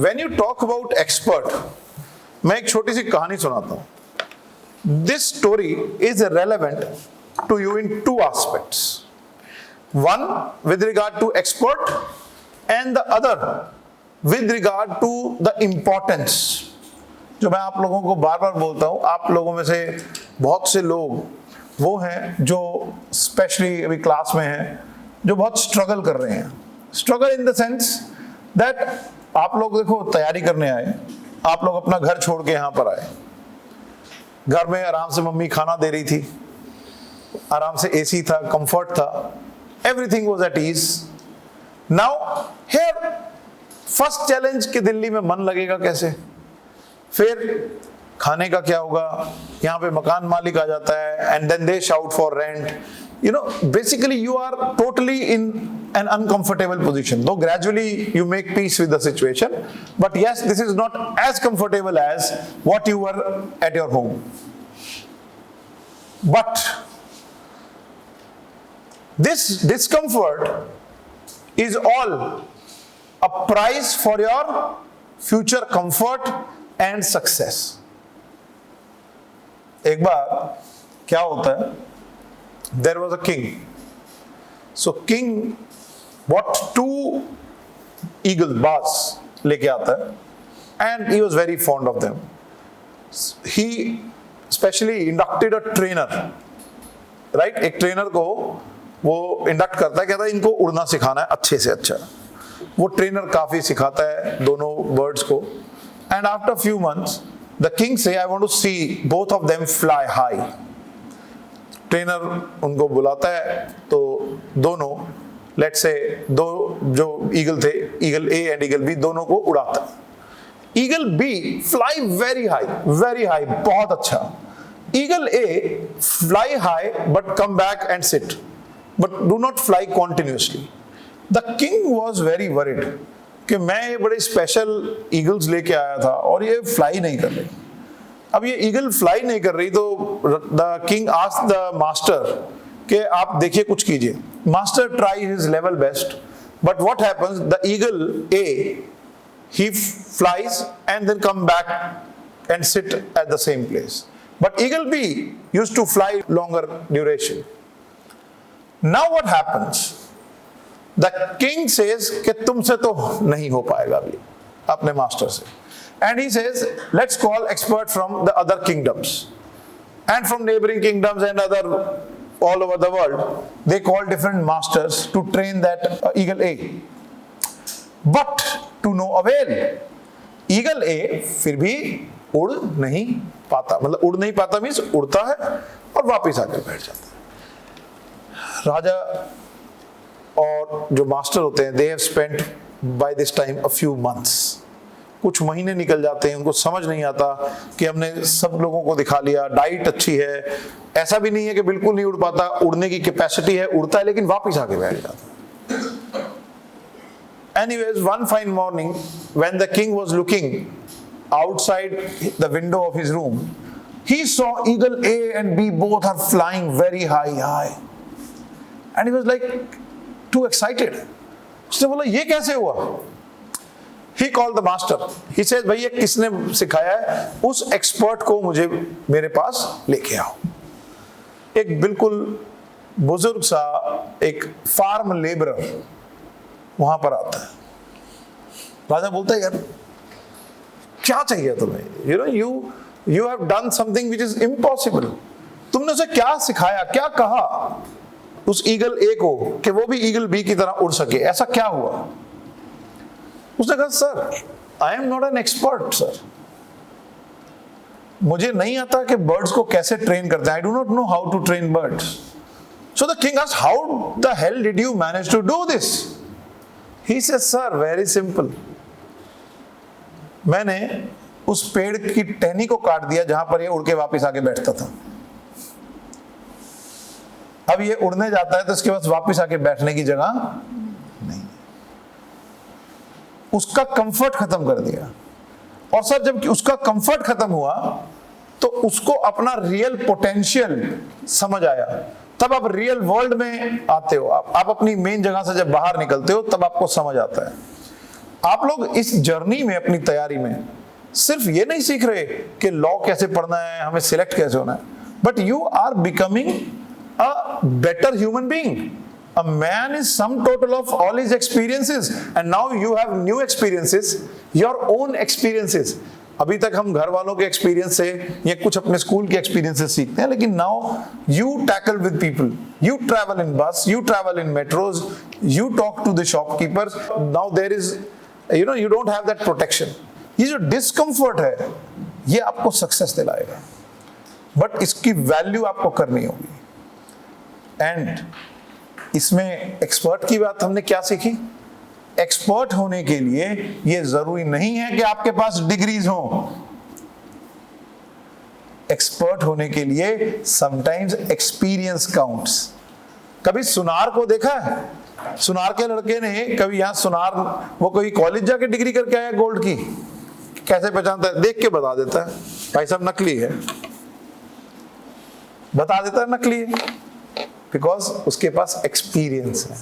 When you talk about expert, मैं एक छोटी सी कहानी सुनाता हूं. This story is relevant to you in two aspects. One with regard to expert and the other with regard to the importance. जो मैं आप लोगों को बार बार बोलता हूं, आप लोगों में से बहुत से लोग वो हैं जो स्पेशली अभी क्लास में हैं, जो बहुत स्ट्रगल कर रहे हैं. Struggle in the sense that आप लोग देखो तैयारी करने आए, आप लोग अपना घर छोड़ के यहां पर आए. घर में आराम से मम्मी खाना दे रही थी, आराम से एसी था, कंफर्ट था, everything was at ease. Now here first challenge कि दिल्ली में मन लगेगा कैसे, फिर खाने का क्या होगा, यहाँ पे मकान मालिक आ जाता है and then they shout for rent. You know, basically you are totally in an uncomfortable position. Though gradually you make peace with the situation, but yes, this is not as comfortable as what you were at your home. But this discomfort is all a price for your future comfort and success. एक बार क्या होता है, there was a king. So king bought two eagle bars लेके आता है, and he was very fond of them. He specially inducted a trainer, right? एक trainer को वो इंडक्ट करता है, कहता है इनको उड़ना सिखाना है अच्छे से अच्छा. वो ट्रेनर काफी सिखाता है दोनों बर्ड्स को, and after few months the king say I want to see both of them fly high. Trainer उनको बुलाता है, तो दोनों लेट्स से दो जो ईगल थे, eagle A and eagle B, दोनों को उड़ाता है. Eagle B fly very high, बहुत अच्छा. Eagle A fly high but come back and sit, but do not fly continuously. The king was very worried कि मैं ये बड़े स्पेशल ईगल्स लेके आया था और ये फ्लाई नहीं कर रही. अब ये ईगल फ्लाई नहीं कर रही, तो the king asked the master कि आप देखिए कुछ कीजिए. Master try his level best, but what happens, the eagle A he flies and then come back and sit at the same place, but eagle B used to fly longer duration. Now what happens, the king says कि तुमसे तो नहीं हो पाएगा अभी अपने master से. And he says, let's call expert from the other kingdoms. And from neighboring kingdoms and other all over the world, they call different masters to train that eagle A. But to no avail. Eagle A फिर भी उड़ नहीं पाता, मतलब उड़ नहीं पाता means उड़ता है और वापिस आकर बैठ जाता है. राजा और जो मास्टर होते हैं, they have spent by this time a few months. कुछ महीने निकल जाते हैं, उनको समझ नहीं आता कि हमने सब लोगों को दिखा लिया, डाइट अच्छी है, ऐसा भी नहीं है कि बिल्कुल नहीं उड़ पाता, उड़ने की कैपेसिटी है, उड़ता है लेकिन वापस आके बैठ जाता है. Anyways, one fine morning when the king was looking outside the window of his room, he saw eagle A and B both are flying very high, and he was like too excited. उसने बोला ये कैसे हुआ? He called the master. He says, भाई ये किसने सिखाया है? उस एक्सपर्ट को मुझे मेरे पास लेके आओ. एक बिल्कुल बुजुर्ग सा एक फार्म लेबरर वहां पर आता है. राजा बोलता है यार क्या चाहिए तुम्हें? You have done something which is impossible. तुमने उसे क्या सिखाया, क्या कहा उस ईगल ए को कि वो भी ईगल बी की तरह उड़ सके? ऐसा क्या हुआ? उसने कहा sir I am not an expert sir, मुझे नहीं आता कि बर्ड्स को कैसे ट्रेन करते हैं. I do not know how to train birds. So the king asked how the hell did you manage to do this? He said sir very simple, मैंने उस पेड़ की टहनी को काट दिया जहां पर ये उड़ के वापस आके बैठता था. अब ये उड़ने जाता है तो इसके पास वापस आके बैठने की जगह नहीं, उसका कंफर्ट खत्म कर दिया. और सर जब उसका कंफर्ट खत्म हुआ तो उसको अपना रियल पोटेंशियल समझ आया. तब आप रियल वर्ल्ड में आते हो, आप अपनी मेन जगह से जब बाहर निकलते हो तब आपको समझ आता है. आप लोग इस जर्नी में, अपनी तैयारी में सिर्फ ये नहीं सीख रहे कि लॉ कैसे पढ़ना है, हमें सिलेक्ट कैसे होना है, but you are becoming a better human being. A man is sum total of all his experiences, and now you have new experiences, your own experiences. अभी तक हम घर वालों के एक्सपीरियंस से या कुछ अपने स्कूल के एक्सपीरियंसेस सीखते हैं, लेकिन now you tackle with people, you travel in bus, you travel in metros, you talk to the shopkeepers. Now there is, you don't have that protection. ये जो डिस्कम्फर्ट है ये आपको सक्सेस दिलाएगा, बट इसकी वैल्यू आपको करनी होगी. एंड इसमें एक्सपर्ट की बात हमने क्या सीखी? एक्सपर्ट होने के लिए यह जरूरी नहीं है कि आपके पास डिग्रीज हो. एक्सपर्ट होने के लिए समटाइम्स एक्सपीरियंस काउंट्स. कभी सुनार को देखा है? सुनार के लड़के ने कभी यहां सुनार, वो कोई कॉलेज जाके डिग्री करके आया गोल्ड की, कैसे पहचानता है? देख के बता देता है भाई साहब नकली है, बता देता है नकली है, बिकॉज उसके पास एक्सपीरियंस है.